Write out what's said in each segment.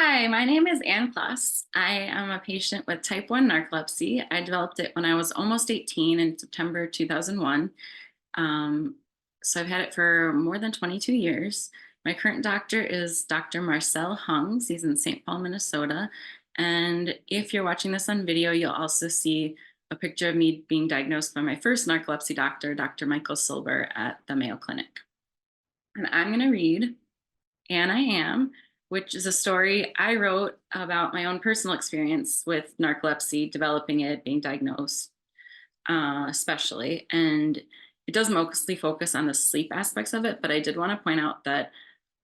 Hi, my name is Ann Klaas. I am a patient with type 1 narcolepsy. I developed it when I was almost 18 in September 2001. Um, so I've had it for more than 22 years. My current doctor is Dr. Marcel Hungs. He's in St. Paul, Minnesota. And if you're watching this on video, you'll also see a picture of me being diagnosed by my first narcolepsy doctor, Dr. Michael Silver at the Mayo Clinic. And I'm going to read And I Am, which is a story I wrote about my own personal experience with narcolepsy, developing it, being diagnosed, especially. And it does mostly focus on the sleep aspects of it, but I did want to point out that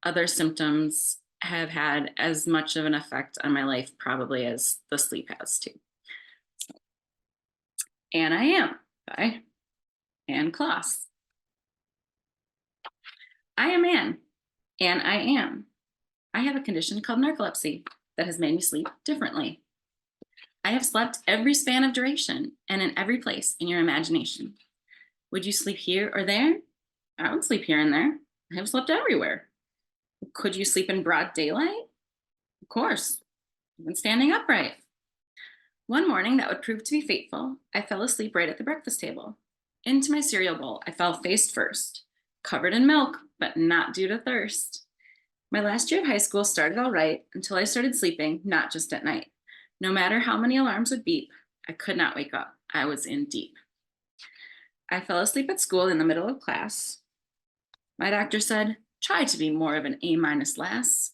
other symptoms have had as much of an effect on my life probably as the sleep has too. So, And I Am by Ann Klaas. I am Ann, and I am. I have a condition called narcolepsy that has made me sleep differently. I have slept every span of duration and in every place in your imagination. Would you sleep here or there? I would sleep here and there. I have slept everywhere. Could you sleep in broad daylight? Of course, even standing upright. One morning that would prove to be fateful, I fell asleep right at the breakfast table. Into my cereal bowl, I fell face first, covered in milk, but not due to thirst. My last year of high school started all right until I started sleeping, not just at night. No matter how many alarms would beep, I could not wake up. I was in deep. I fell asleep at school in the middle of class. My doctor said, try to be more of an A- lass.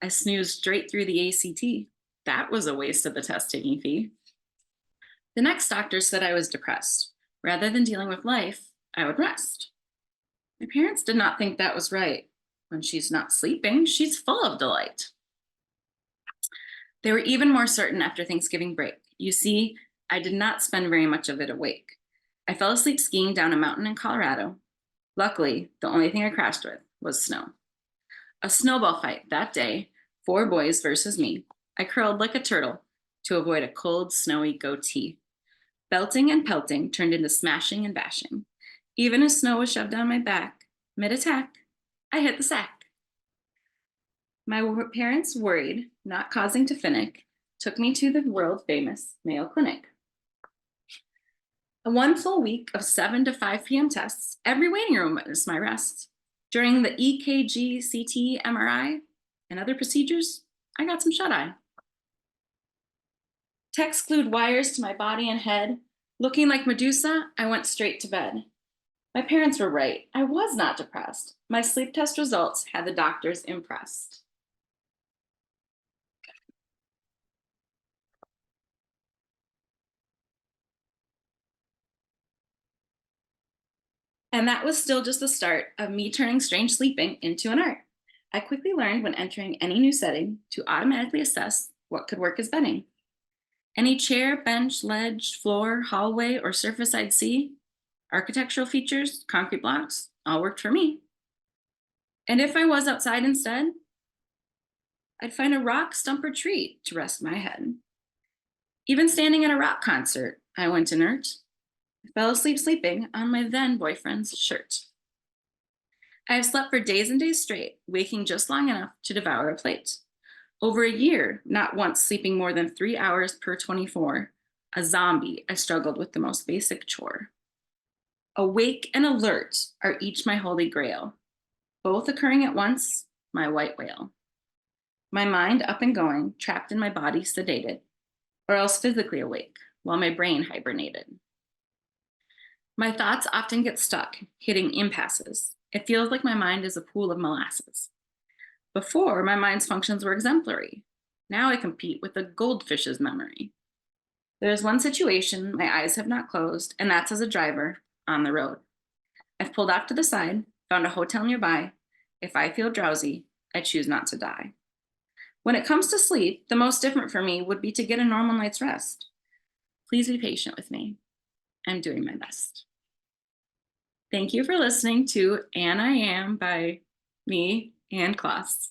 I snoozed straight through the ACT. That was a waste of the test taking fee. The next doctor said I was depressed. Rather than dealing with life, I would rest. My parents did not think that was right. When she's not sleeping, she's full of delight. They were even more certain after Thanksgiving break. You see, I did not spend very much of it awake. I fell asleep skiing down a mountain in Colorado. Luckily, the only thing I crashed with was snow. A snowball fight that day, 4 boys versus me. I curled like a turtle to avoid a cold, snowy goatee. Belting and pelting turned into smashing and bashing. Even as snow was shoved down my back, mid-attack, I hit the sack. My parents, worried, not causing to finick, took me to the world-famous Mayo Clinic. A 1 full week of 7 to 5 p.m. tests, every waiting room witnessed my rest. During the EKG, CT, MRI, and other procedures, I got some shut-eye. Techs glued wires to my body and head. Looking like Medusa, I went straight to bed. My parents were right. I was not depressed. My sleep test results had the doctors impressed. And that was still just the start of me turning strange sleeping into an art. I quickly learned when entering any new setting to automatically assess what could work as bedding. Any chair, bench, ledge, floor, hallway, or surface I'd see, architectural features, concrete blocks, all worked for me. And if I was outside instead, I'd find a rock, stump, or tree to rest my head. Even standing at a rock concert, I went inert. I fell asleep sleeping on my then boyfriend's shirt. I have slept for days and days straight, waking just long enough to devour a plate. Over a year, not once sleeping more than 3 hours per 24. A zombie, I struggled with the most basic chore. Awake and alert are each my holy grail. Both occurring at once, my white whale. My mind up and going, trapped in my body sedated, or else physically awake while my brain hibernated. My thoughts often get stuck, hitting impasses. It feels like my mind is a pool of molasses. Before, my mind's functions were exemplary. Now I compete with a goldfish's memory. There is one situation my eyes have not closed, and that's as a driver on the road. I've pulled off to the side, found a hotel nearby. If I feel drowsy, I choose not to die. When it comes to sleep, the most different for me would be to get a normal night's rest. Please be patient with me. I'm doing my best. Thank you for listening to And I Am by me, Ann Klaas.